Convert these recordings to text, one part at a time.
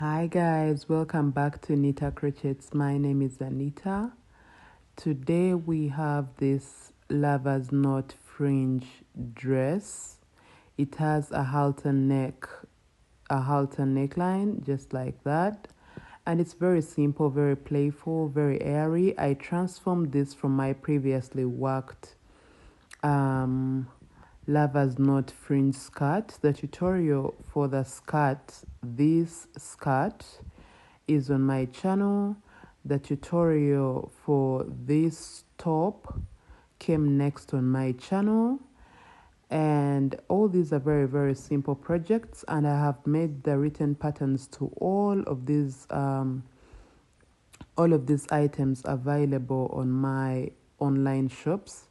Hi guys, welcome back to Anita Crochets. My name is Anita. Today we have this lover's knot fringe dress. It has a halter neckline, just like that. And it's very simple, very playful, very airy. I transformed this from my previously worked lover's knot fringe skirt. The tutorial for the skirt, this skirt, is on my channel. The tutorial for this top came next on my channel, and all these are very simple projects, and I have made the written patterns to all of these items available on my online shops.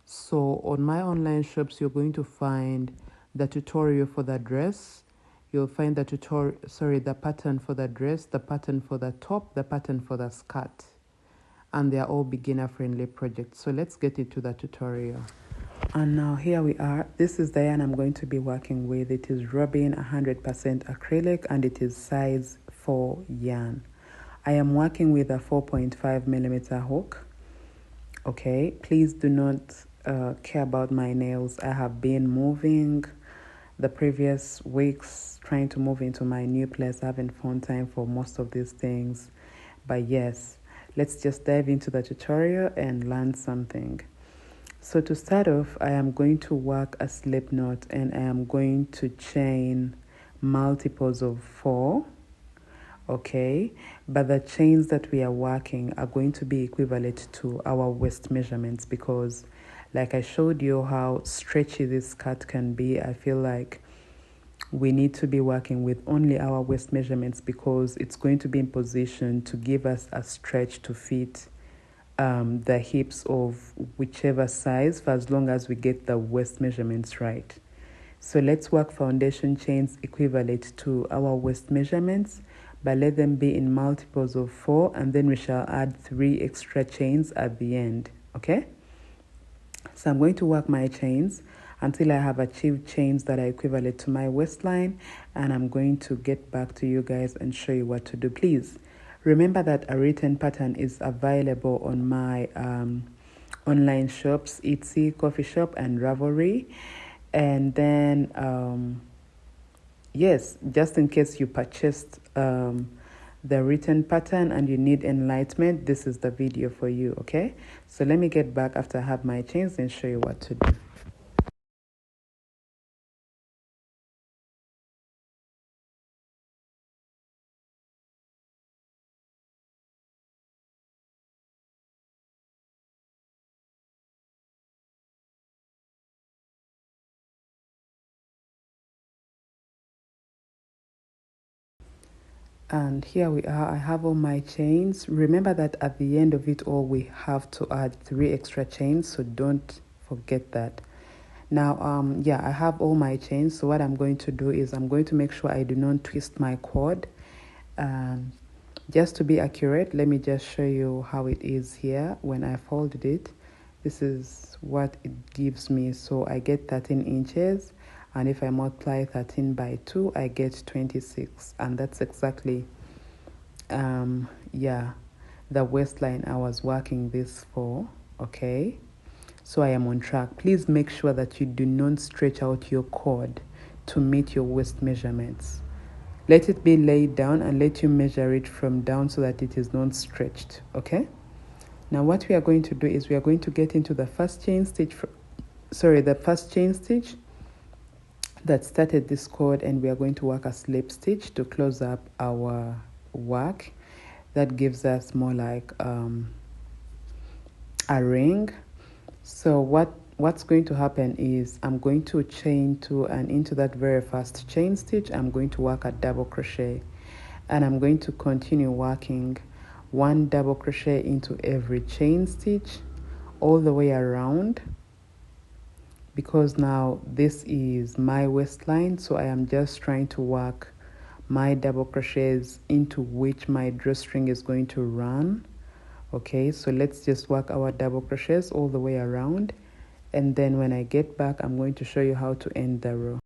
So on my online shops, you're going to find the tutorial for the dress. You'll find the pattern for the dress, the pattern for the top, the pattern for the skirt. And they are all beginner friendly projects. So let's get into the tutorial. And now here we are. This is the yarn I'm going to be working with. It is Robin 100% acrylic, and it is size 4 yarn. I am working with a 4.5mm hook. Okay, please do not care about my nails. I have been moving the previous weeks, trying to move into my new place. I haven't found time for most of these things, but yes, let's just dive into the tutorial and learn something. So to start off, I am going to work a slip knot, and I am going to chain multiples of 4. Okay, but the chains that we are working are going to be equivalent to our waist measurements, because like I showed you how stretchy this skirt can be, I feel like we need to be working with only our waist measurements, because it's going to be in position to give us a stretch to fit the hips of whichever size, for as long as we get the waist measurements right. So let's work foundation chains equivalent to our waist measurements, but let them be in multiples of 4, and then we shall add 3 extra chains at the end. Okay, so I'm going to work my chains until I have achieved chains that are equivalent to my waistline, and I'm going to get back to you guys and show you what to do. Please remember that a written pattern is available on my online shops, Etsy, Coffee Shop, and Ravelry. And then yes, just in case you purchased the written pattern and you need enlightenment, this is the video for you. Okay, so let me get back after I have my chains and show you what to do. And here we are. I have all my chains. Remember that at the end of it all, we have to add 3 extra chains, so don't forget that. Now yeah, I have all my chains. So what I'm going to do is I'm going to make sure I do not twist my cord. Just to be accurate, let me just show you how it is here. When I folded it, this is what it gives me. So I get 13 inches, and if I multiply 13 by 2, I get 26, and that's exactly yeah, the waistline I was working this for. Okay, so I am on track. Please make sure that you do not stretch out your cord to meet your waist measurements. Let it be laid down and let you measure it from down so that it is not stretched. Okay, now what we are going to do is we are going to get into the first chain stitch that started this cord, and we are going to work a slip stitch to close up our work. That gives us more like a ring. So what's going to happen is I'm going to chain 2, and into that very first chain stitch I'm going to work a double crochet, and I'm going to continue working 1 double crochet into every chain stitch all the way around, because now this is my waistline, so I am just trying to work my double crochets into which my drawstring is going to run. Okay, so let's just work our double crochets all the way around, and then when I get back I'm going to show you how to end the row.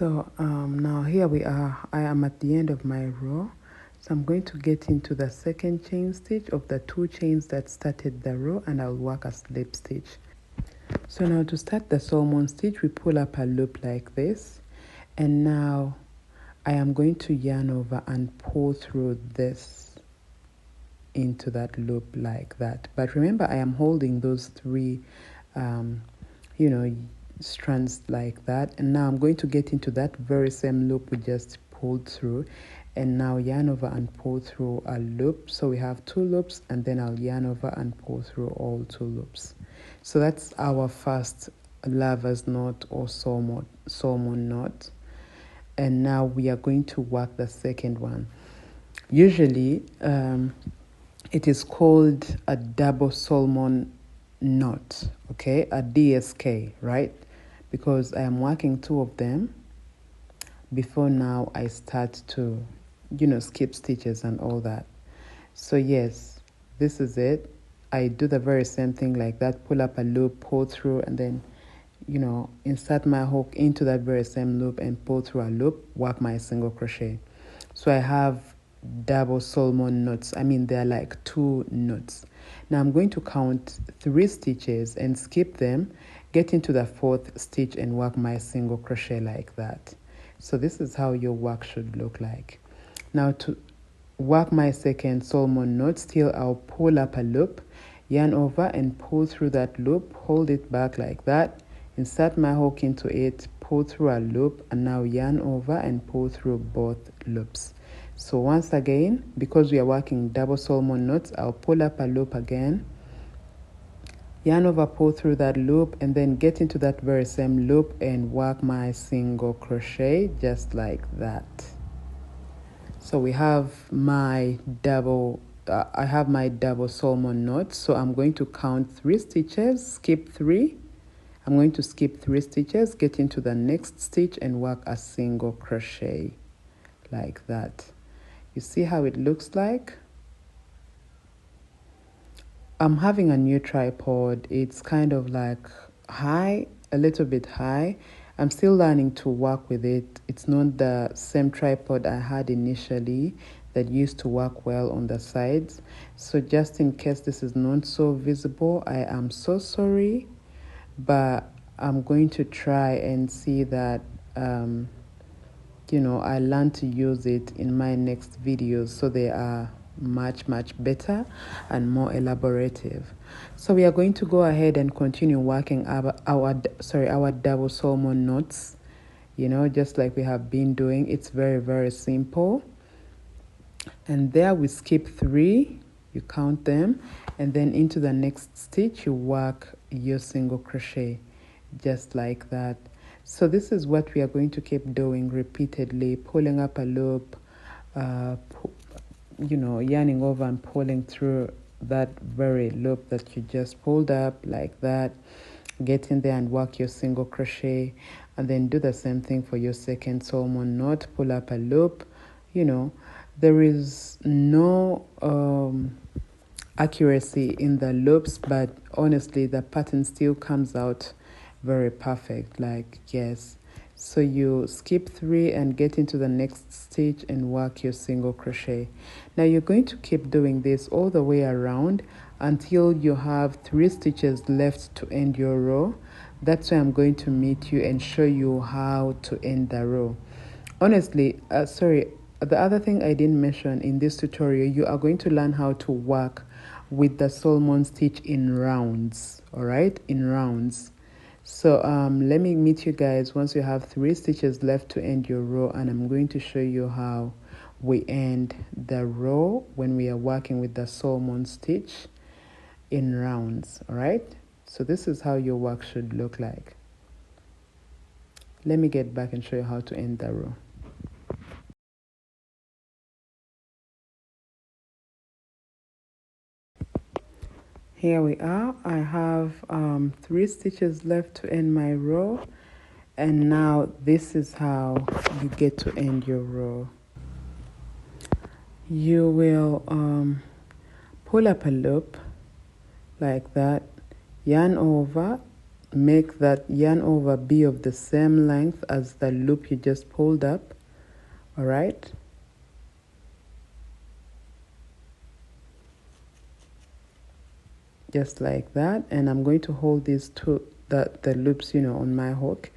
So now here we are. I am at the end of my row. So I'm going to get into the second chain stitch of the 2 chains that started the row, and I'll work a slip stitch. So now to start the salmon stitch, we pull up a loop like this, and now I am going to yarn over and pull through this into that loop like that. But remember, I am holding those 3 strands like that, and now I'm going to get into that very same loop we just pulled through, and now yarn over and pull through a loop. So we have 2 loops, and then I'll yarn over and pull through all 2 loops. So that's our first lover's knot or salmon knot, and now we are going to work the second one. Usually it is called a double salmon knot, okay, a DSK, right? Because I am working 2 of them before now I start to, skip stitches and all that. So yes, this is it. I do the very same thing like that, pull up a loop, pull through, and then, insert my hook into that very same loop and pull through a loop, work my single crochet. So I have double salmon knots. I mean, they're like 2 knots. Now I'm going to count 3 stitches and skip them, get into the 4th stitch and work my single crochet like that. So this is how your work should look like. Now to work my second salmon knot, still I'll pull up a loop, yarn over and pull through that loop, hold it back like that, insert my hook into it, pull through a loop, and now yarn over and pull through both loops. So once again, because we are working double salmon knots, I'll pull up a loop again, yarn over, pull through that loop, and then get into that very same loop and work my single crochet just like that. So we have my I have my double salmon knot. So I'm going to count 3 stitches, skip 3. I'm going to skip 3 stitches, get into the next stitch and work a single crochet like that. You see how it looks like? I'm having a new tripod. It's kind of like high, a little bit high. I'm still learning to work with it. It's not the same tripod I had initially that used to work well on the sides. So just in case this is not so visible, I am so sorry, but I'm going to try and see that I learn to use it in my next videos so they are much better and more elaborative. So we are going to go ahead and continue working our double salmon knots, just like we have been doing. It's very simple. And there we skip 3, you count them, and then into the next stitch you work your single crochet just like that. So this is what we are going to keep doing repeatedly, pulling up a loop, yarning over and pulling through that very loop that you just pulled up like that. Get in there and work your single crochet, and then do the same thing for your second salmon knot. Pull up a loop. There is no accuracy in the loops, but honestly the pattern still comes out very perfect, like yes. So you skip 3 and get into the next stitch and work your single crochet. Now you're going to keep doing this all the way around until you have 3 stitches left to end your row. That's where I'm going to meet you and show you how to end the row. Honestly, the other thing I didn't mention in this tutorial, you are going to learn how to work with the salmon stitch in rounds, all right, in rounds. So let me meet you guys once you have 3 stitches left to end your row, and I'm going to show you how we end the row when we are working with the salmon stitch in rounds, all right? So this is how your work should look like. Let me get back and show you how to end the row. Here we are. I have 3 stitches left to end my row, and now this is how you get to end your row. You will pull up a loop like that, yarn over, make that yarn over be of the same length as the loop you just pulled up. All right, just like that. And I'm going to hold these two the loops, on my hook.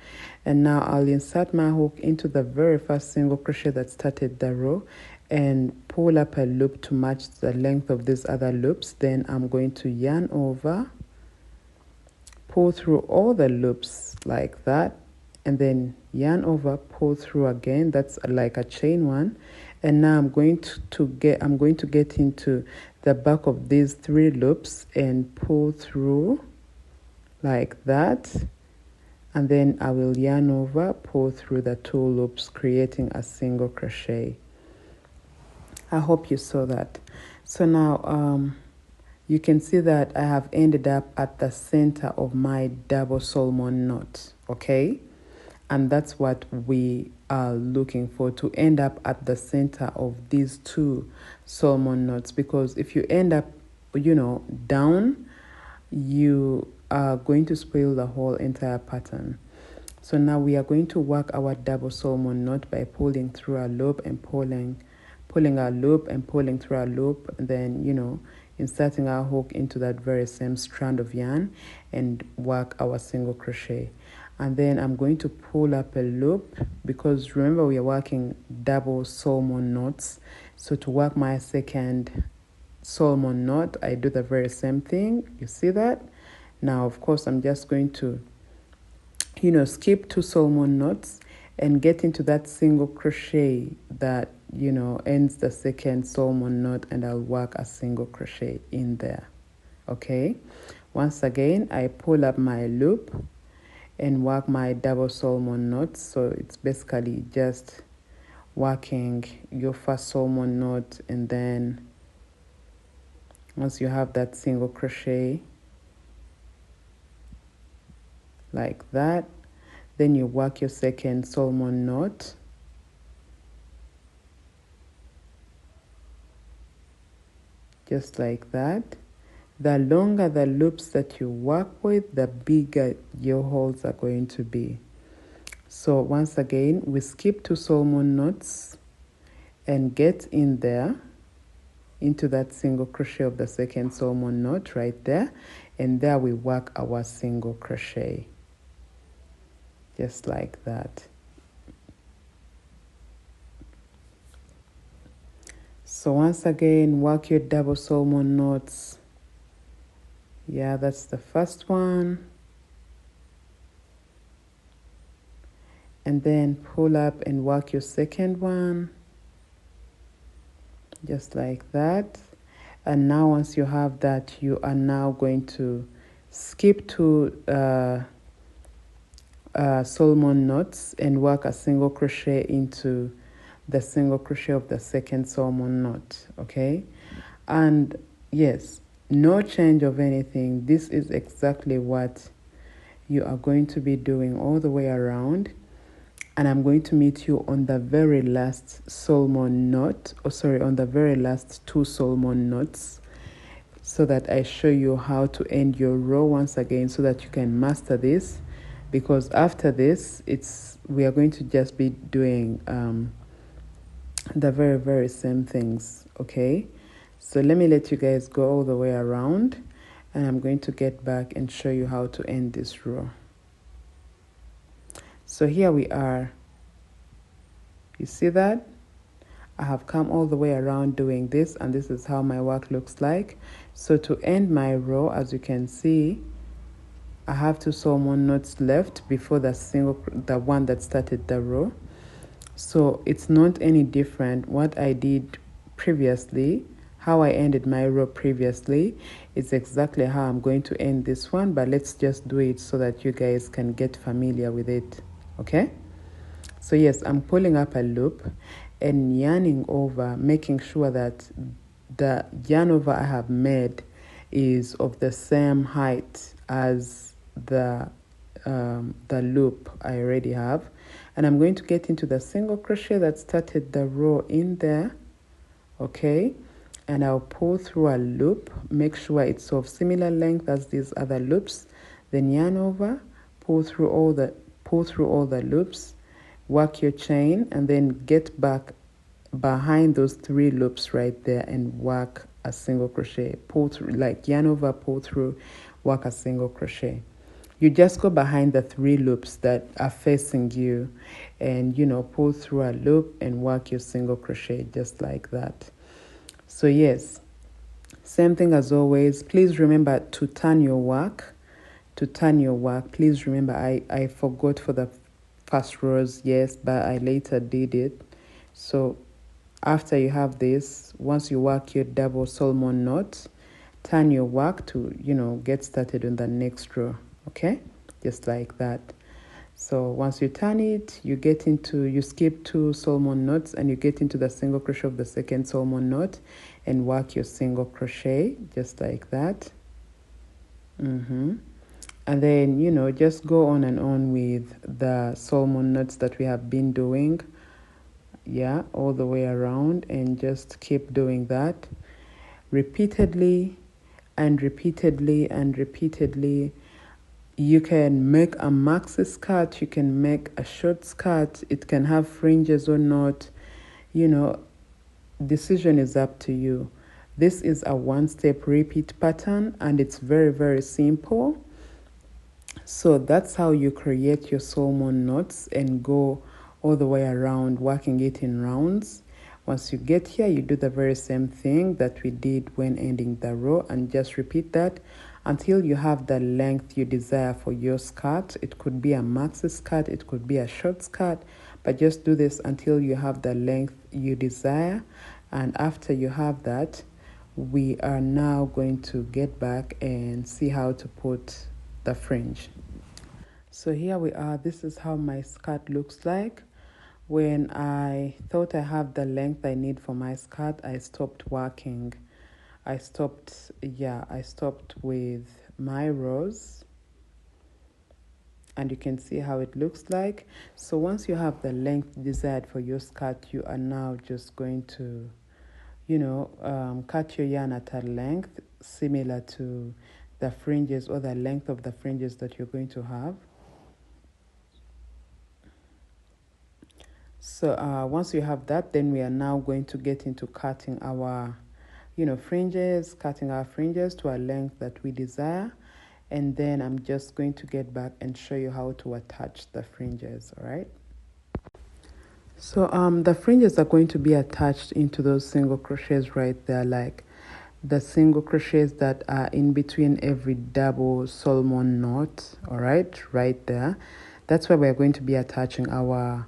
And now I'll insert my hook into the very first single crochet that started the row and pull up a loop to match the length of these other loops. Then I'm going to yarn over, pull through all the loops like that, and then yarn over, pull through again. That's like a chain one. And now I'm going to get into the back of these 3 loops and pull through like that, and then I will yarn over, pull through the 2 loops, creating a single crochet. I hope you saw that. So now you can see that I have ended up at the center of my double salmon knot, okay? And that's what we are looking for, to end up at the center of these 2 salmon knots, because if you end up, down, you are going to spoil the whole entire pattern. So now we are going to work our double salmon knot by pulling through a loop and pulling a loop and pulling through a loop, and then inserting our hook into that very same strand of yarn and work our single crochet. And then I'm going to pull up a loop, because remember we are working double salmon knots. So to work my second salmon knot, I do the very same thing. You see that? Now of course I'm just going to skip 2 salmon knots and get into that single crochet that ends the second salmon knot, and I'll work a single crochet in there. Okay, once again I pull up my loop and work my double salmon knot. So it's basically just working your first salmon knot, and then once you have that single crochet like that, then you work your second salmon knot, just like that. The longer the loops that you work with, the bigger your holes are going to be. So once again, we skip 2 salmon knots and get in there into that single crochet of the second salmon knot right there, and there we work our single crochet, just like that. So once again, work your double salmon knots. Yeah, that's the first one. And then pull up and work your second one, just like that. And now once you have that, you are now going to skip 2 salmon knots and work a single crochet into the single crochet of the second salmon knot. Okay, and yes, no change of anything. This is exactly what you are going to be doing all the way around. And I'm going to meet you on the very last salmon knot, on the very last 2 salmon knots, so that I show you how to end your row once again, so that you can master this. Because after this, we are going to just be doing the very, very same things. Okay, so let me let you guys go all the way around, and I'm going to get back and show you how to end this row. So here we are. You see that? I have come all the way around doing this, and this is how my work looks like. So to end my row, as you can see, I have 2 salmon knots left before the one that started the row. So it's not any different. What I did previously, how I ended my row previously, is exactly how I'm going to end this one, but let's just do it so that you guys can get familiar with it. Okay, so yes, I'm pulling up a loop and yarning over, making sure that the yarn over I have made is of the same height as the loop I already have. And I'm going to get into the single crochet that started the row in there. Okay, and I'll pull through a loop, make sure it's of similar length as these other loops. then yarn over, pull through all the loops, work your chain, and then get back behind those 3 loops right there and work a single crochet. Pull through, like yarn over, pull through, work a single crochet. You just go behind the 3 loops that are facing you and pull through a loop and work your single crochet just like that. So yes, same thing as always. Please remember to turn your work. Please remember, I forgot for the first rows, yes, but I later did it. So after you have this, once you work your double salmon knot, turn your work to get started on the next row. Okay, just like that. So once you turn it, you skip 2 salmon knots and you get into the single crochet of the second salmon knot and work your single crochet just like that. And then just go on and on with the salmon knots that we have been doing, all the way around, and just keep doing that repeatedly and repeatedly and repeatedly. You can make a maxi skirt, you can make a short skirt, it can have fringes or not, decision is up to you. This is a 1-step repeat pattern and it's very, very simple. So that's how you create your salmon knots and go all the way around, working it in rounds. Once you get here, you do the very same thing that we did when ending the row and just repeat that until you have the length you desire for your skirt. It could be a maxi skirt, it could be a short skirt, but just do this until you have the length you desire. And after you have that, we are now going to get back and see how to put the fringe. So here we are. This is how my skirt looks like. When I thought I have the length I need for my skirt, I stopped working. I stopped with my rows, and you can see how it looks like. So once you have the length desired for your skirt, you are now just going to cut your yarn at a length similar to the fringes or the length of the fringes that you're going to have. So once you have that, then we are now going to get into cutting our fringes, cutting our fringes to a length that we desire. And then I'm just going to get back and show you how to attach the fringes, all right? So the fringes are going to be attached into those single crochets right there, like the single crochets that are in between every double salmon knot, all right there. That's where we're going to be attaching our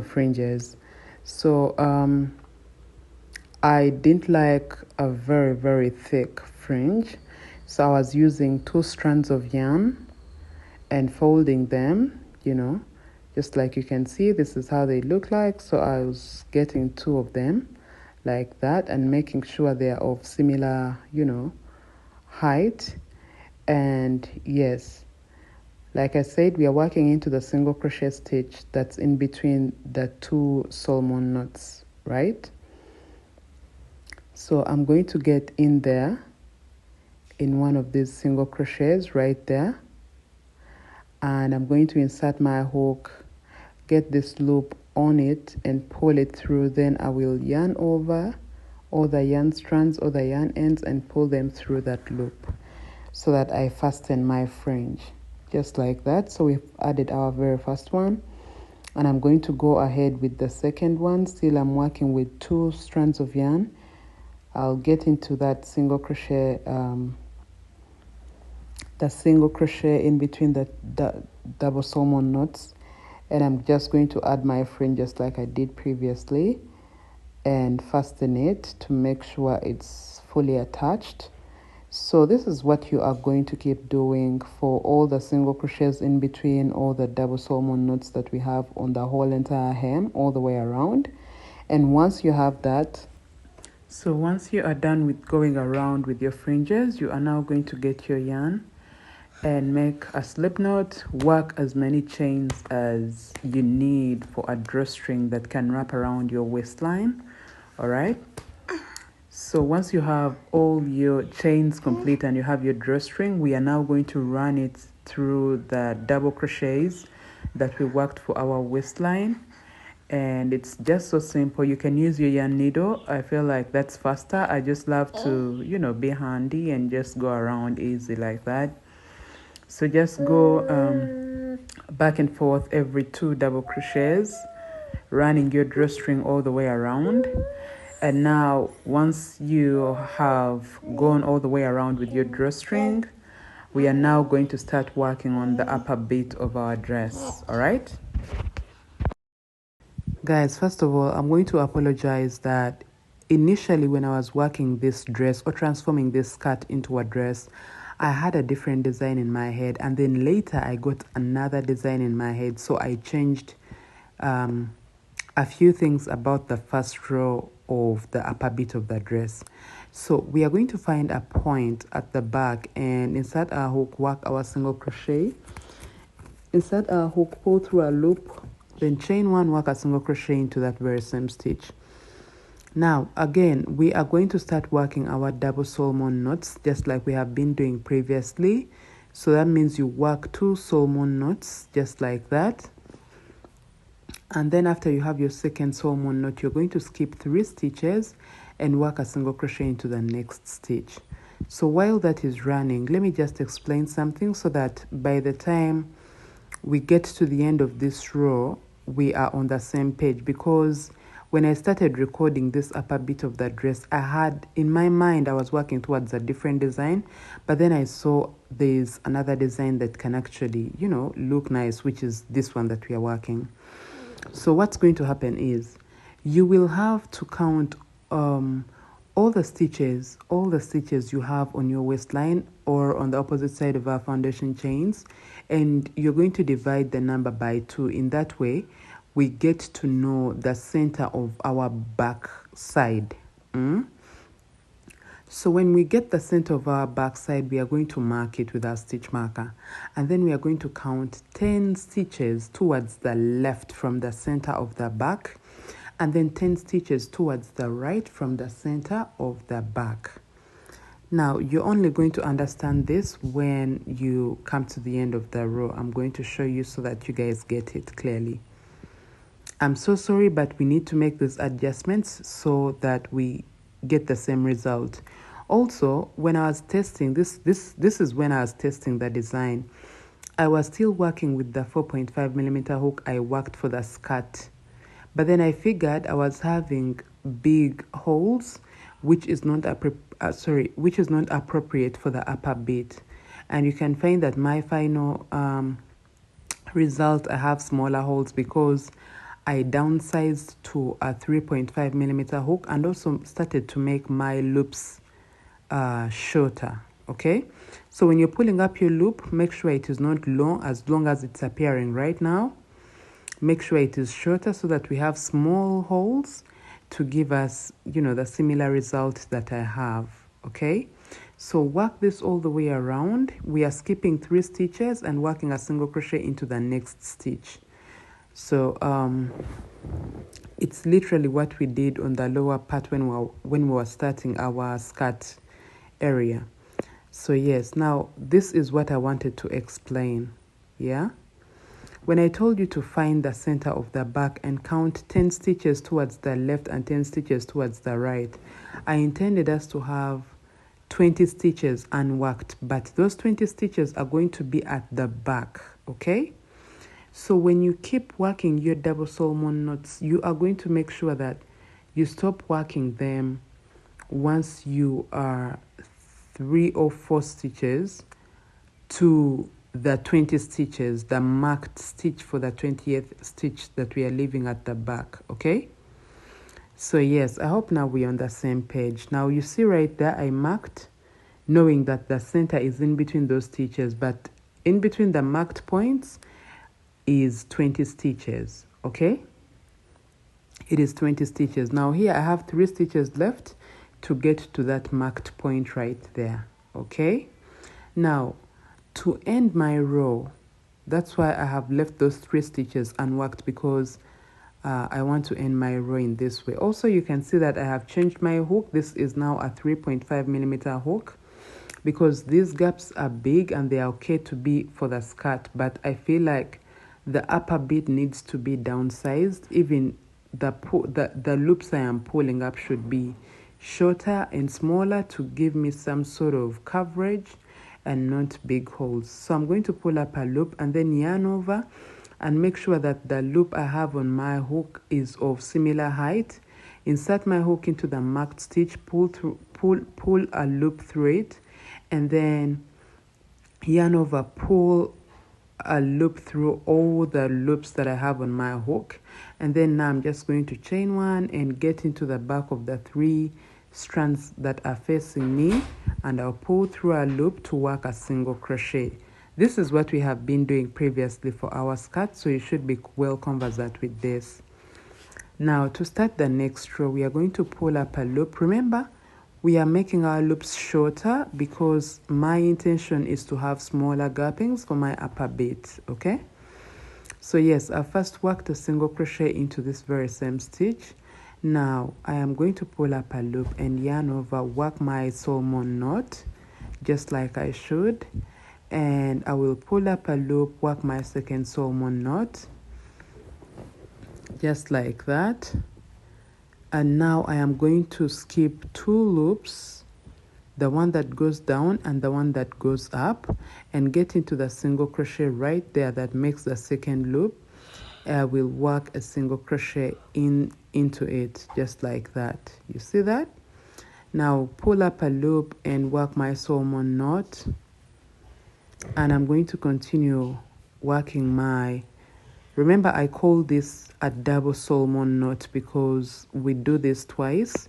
fringes. So I didn't like a very, very thick fringe, so I was using 2 strands of yarn and folding them, just like you can see. This is how they look like. So I was getting 2 of them like that and making sure they are of similar height. And yes, like I said, we are working into the single crochet stitch that's in between the 2 salmon knots, right? So I'm going to get in there in one of these single crochets right there, and I'm going to insert my hook, get this loop on it and pull it through. Then I will yarn over all the yarn strands or the yarn ends and pull them through that loop so that I fasten my fringe. Just like that. So we've added our very first one, and I'm going to go ahead with the second one. Still I'm working with 2 strands of yarn. I'll get into that single crochet, the single crochet in between the double salmon knots, and I'm just going to add my fringe just like I did previously and fasten it to make sure it's fully attached. So this is what you are going to keep doing for all the single crochets in between all the double salmon knots that we have on the whole entire hem all the way around. And once you have that, so once you are done with going around with your fringes, you are now going to get your yarn and make a slip knot. Work as many chains as you need for a drawstring that can wrap around your waistline, all right? So once you have all your chains complete and you have your drawstring, we are now going to run it through the double crochets that we worked for our waistline. And it's just so simple. You can use your yarn needle. I feel like that's faster. I just love to, be handy and just go around easy like that. So just go back and forth every 2 double crochets, running your drawstring all the way around. And now once you have gone all the way around with your drawstring, we are now going to start working on the upper bit of our dress. All right, guys, first of all, I'm going to apologize that initially when I was working this dress or transforming this skirt into a dress, I had a different design in my head, and then later I got another design in my head, so I changed a few things about the first row of the upper bit of the dress. So we are going to find a point at the back and insert our hook, work our single crochet, insert our hook, pull through a loop, then chain 1, work a single crochet into that very same stitch. Now again, we are going to start working our double salmon knots just like we have been doing previously. So that means you work 2 salmon knots just like that. And then after you have your second salmon knot, you're going to skip 3 stitches and work a single crochet into the next stitch. So while that is running, let me just explain something so that by the time we get to the end of this row, we are on the same page. Because when I started recording this upper bit of the dress, I had in my mind I was working towards a different design, but then I saw there's another design that can actually look nice, which is this one that we are working. So what's going to happen is you will have to count all the stitches you have on your waistline or on the opposite side of our foundation chains, and you're going to divide the number by 2. In that way, we get to know the center of our back side. So when we get the center of our back side, we are going to mark it with our stitch marker. And then we are going to count 10 stitches towards the left from the center of the back. And then 10 stitches towards the right from the center of the back. Now, you're only going to understand this when you come to the end of the row. I'm going to show you so that you guys get it clearly. I'm so sorry, but we need to make these adjustments so that we get the same result. Also, when I was testing this is when I was testing the design. I was still working with the 4.5mm hook I worked for the skirt, but then I figured I was having big holes, which is not appropriate for the upper bit. And you can find that my final result, I have smaller holes because I downsized to a 3.5mm hook and also started to make my loops shorter. Okay, so when you're pulling up your loop, make sure it is not long as it's appearing right now. Make sure it is shorter so that we have small holes to give us the similar result that I have. Okay, so work this all the way around. We are skipping 3 stitches and working a single crochet into the next stitch. So it's literally what we did on the lower part when we were starting our skirt area. So yes, now this is what I wanted to explain. Yeah, when I told you to find the center of the back and count 10 stitches towards the left and 10 stitches towards the right, I intended us to have 20 stitches unworked, but those 20 stitches are going to be at the back. Okay, so when you keep working your double salmon knots, you are going to make sure that you stop working them once you are 3 or 4 stitches to the 20 stitches, the marked stitch for the 20th stitch that we are leaving at the back. Okay, so yes, I hope now we're on the same page. Now you see right there I marked, knowing that the center is in between those stitches, but in between the marked points is 20 stitches. Okay, it is 20 stitches. Now here I have 3 stitches left to get to that marked point right there. Okay, now to end my row, that's why I have left those 3 stitches unworked, because I want to end my row in this way. Also, you can see that I have changed my hook. This is now a 3.5 millimeter hook, because these gaps are big and they are okay to be for the skirt, but I feel like the upper bit needs to be downsized. Even the loops I am pulling up should be shorter and smaller to give me some sort of coverage and not big holes. So I'm going to pull up a loop and then yarn over and make sure that the loop I have on my hook is of similar height. Insert my hook into the marked stitch, pull a loop through it, and then yarn over, pull a loop through all the loops that I have on my hook. And then now I'm just going to chain one and get into the back of the 3 strands that are facing me, and I'll pull through a loop to work a single crochet. This is what we have been doing previously for our skirt, so you should be well conversant with this. Now to start the next row, we are going to pull up a loop. Remember, we are making our loops shorter because my intention is to have smaller gappings for my upper bit, okay? So yes, I first worked a single crochet into this very same stitch. Now I am going to pull up a loop and yarn over, work my salmon knot just like I should, and I will pull up a loop, work my second salmon knot just like that. And now I am going to skip 2 loops, the one that goes down and the one that goes up, and get into the single crochet right there that makes the second loop. I will work a single crochet into it just like that. You see that? Now pull up a loop and work my salmon knot, and I'm going to continue working my, remember I call this a double salmon knot because we do this twice.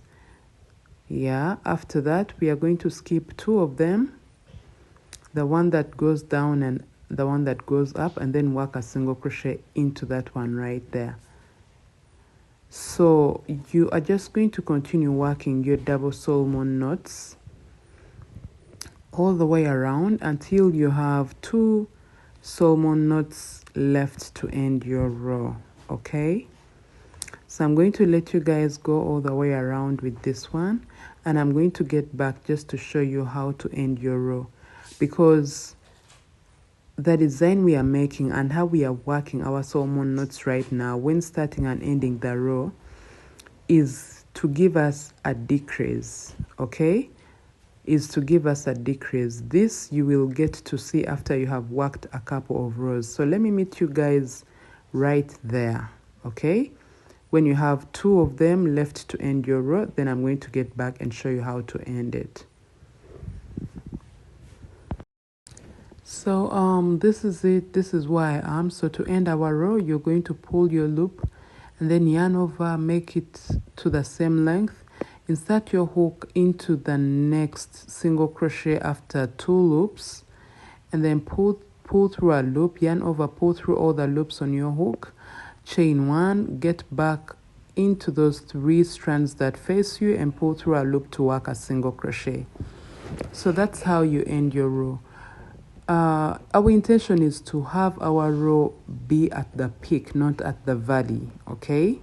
Yeah, after that we are going to skip 2 of them, the one that goes down and the one that goes up, and then work a single crochet into that one right there. So you are just going to continue working your double salmon knots all the way around until you have 2 salmon knots left to end your row, okay? So I'm going to let you guys go all the way around with this one, and I'm going to get back just to show you how to end your row, because the design we are making and how we are working our salmon knots right now when starting and ending the row is to give us a decrease, okay? Is to give us a decrease. This you will get to see after you have worked a couple of rows. So let me meet you guys right there, okay? When you have 2 of them left to end your row, then I'm going to get back and show you how to end it. So this is it. This is where I am. So to end our row, you're going to pull your loop and then yarn over, make it to the same length. Insert your hook into the next single crochet after 2 loops, and then pull through a loop, yarn over, pull through all the loops on your hook, chain 1, get back into those 3 strands that face you, and pull through a loop to work a single crochet. So that's how you end your row. Our intention is to have our row be at the peak, not at the valley, okay?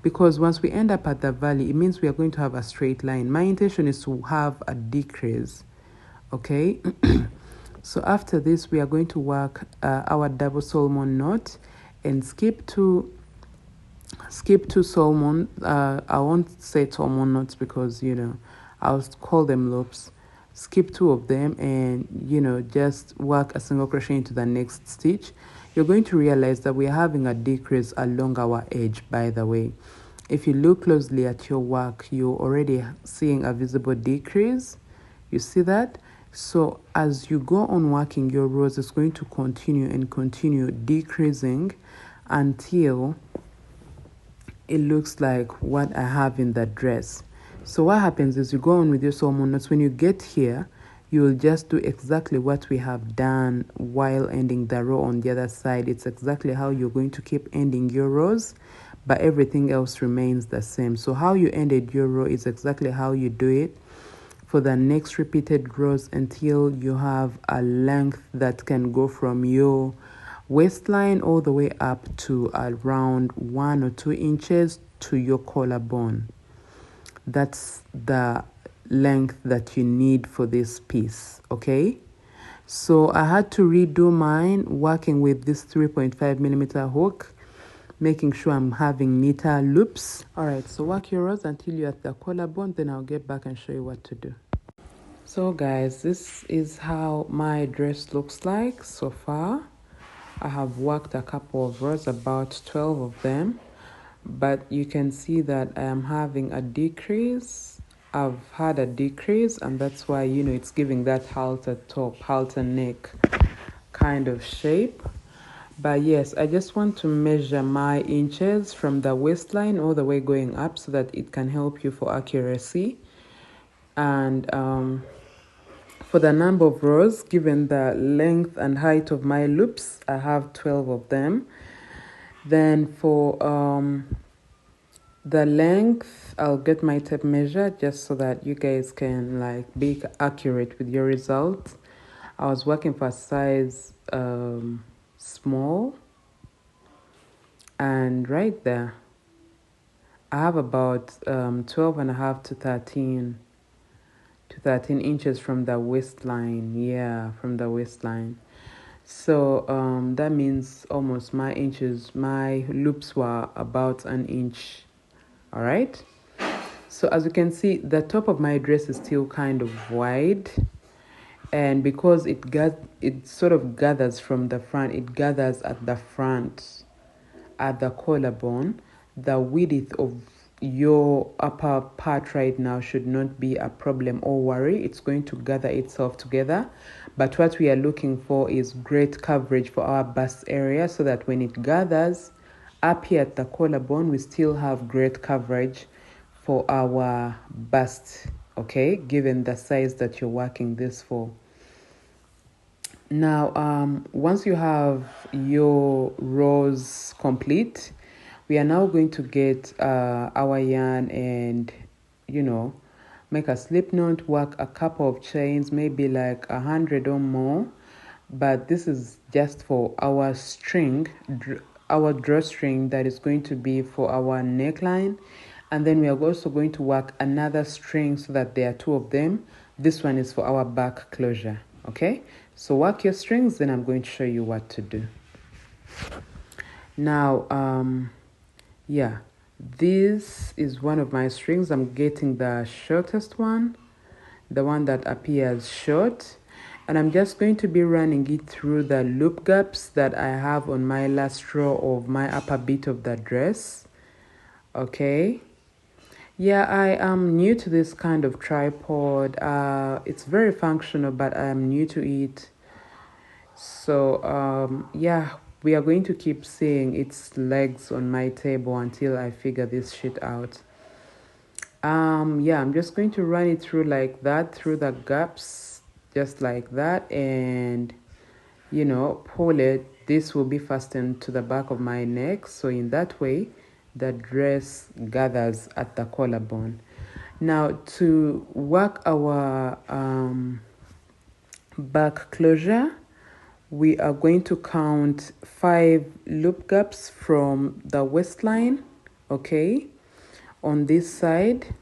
Because once we end up at the valley, it means we are going to have a straight line. My intention is to have a decrease, okay? So after this, we are going to work our double salmon knot and skip 2 salmon. I won't say salmon knots because, you know, I'll call them loops. Skip 2 of them and, you know, just work a single crochet into the next stitch. You're going to realize that we're having a decrease along our edge, by the way. If you look closely at your work, you're already seeing a visible decrease. You see that? So as you go on working your rows, it's going to continue and continue decreasing until it looks like what I have in the dress. So what happens is you go on with your salmon knots. When you get here, you will just do exactly what we have done while ending the row on the other side. It's exactly how you're going to keep ending your rows, but everything else remains the same. So how you ended your row is exactly how you do it for the next repeated rows until you have a length that can go from your waistline all the way up to around 1 or 2 inches to your collarbone. That's the length that you need for this piece, okay? So I had to redo mine working with this 3.5 millimeter hook, making sure I'm having neater loops. All right, so work your rows until you're at the collarbone, then I'll get back and show you what to do. So guys, this is how my dress looks like so far. I have worked a couple of rows, about 12 of them, but you can see that I am having a decrease. I've had a decrease, and that's why, you know, it's giving that halter top, halter neck kind of shape. But yes, I just want to measure my inches from the waistline all the way going up so that it can help you for accuracy. And for the number of rows, given the length and height of my loops, I have 12 of them. Then for the length, I'll get my tape measure just so that you guys can like be accurate with your results. I was working for a size small, and right there I have about 12 and a half to 13 inches from the waistline. Yeah, from the waistline. So that means almost my loops were about an inch. All right, so as you can see, the top of my dress is still kind of wide, and because it sort of gathers from the front, it gathers at the front at the collarbone. The width of your upper part right now should not be a problem or worry. It's going to gather itself together, but what we are looking for is great coverage for our bust area, so that when it gathers up here at the collarbone, we still have great coverage for our bust, okay, given the size that you're working this for. Now, once you have your rows complete, we are now going to get our yarn and, you know, make a slip knot, work a couple of chains, maybe like 100 or more. But this is just for our string, our drawstring that is going to be for our neckline. And then we are also going to work another string so that there are 2 of them. This one is for our back closure, okay? So work your strings, then I'm going to show you what to do. Now, yeah, this is one of my strings. I'm getting the shortest one, the one that appears short. And I'm just going to be running it through the loop gaps that I have on my last row of my upper bit of the dress. Okay. Yeah, I am new to this kind of tripod. It's very functional, but I am new to it. So, yeah, we are going to keep seeing its legs on my table until I figure this shit out. Yeah, I'm just going to run it through like that, through the gaps, just like that, and, you know, pull it. This will be fastened to the back of my neck, so in that way, the dress gathers at the collarbone. Now, to work our back closure, we are going to count 5 loop gaps from the waistline, okay? On this side,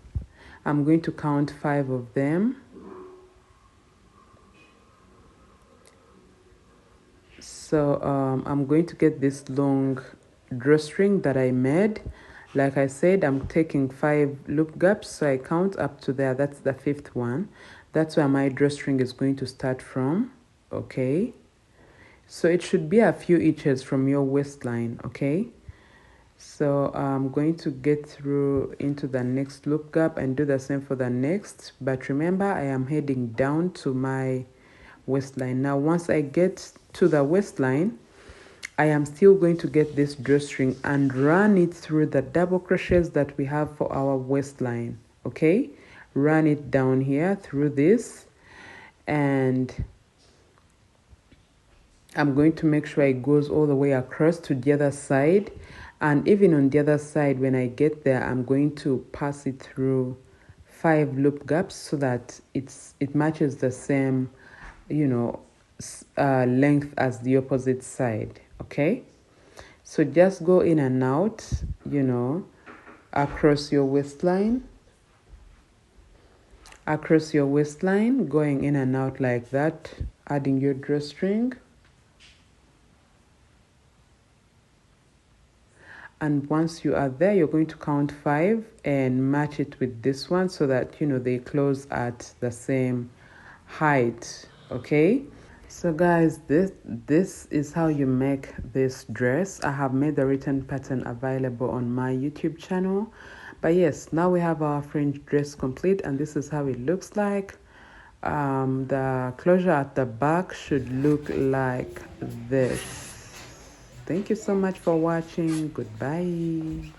I'm going to count 5 of them. So I'm going to get this long drawstring that I made. Like I said, I'm taking 5 loop gaps, so I count up to there. That's the 5th one. That's where my drawstring is going to start from, okay? So it should be a few inches from your waistline, okay? So I'm going to get through into the next loop gap and do the same for the next. But remember, I am heading down to my waistline. Now, once I get to the waistline, I am still going to get this drawstring and run it through the double crochets that we have for our waistline, okay? Run it down here through this, and I'm going to make sure it goes all the way across to the other side. And even on the other side, when I get there, I'm going to pass it through 5 loop gaps so that it matches the same, you know, length as the opposite side, Okay, so just go in and out, you know, across your waistline, going in and out like that, adding your drawstring. And once you are there, you're going to count 5 and match it with this one so that, you know, they close at the same height. Okay, so guys, this is how you make this dress. I have made the written pattern available on my YouTube channel. But yes, now we have our fringe dress complete, and this is how it looks like. The closure at the back should look like this. Thank you so much for watching. Goodbye.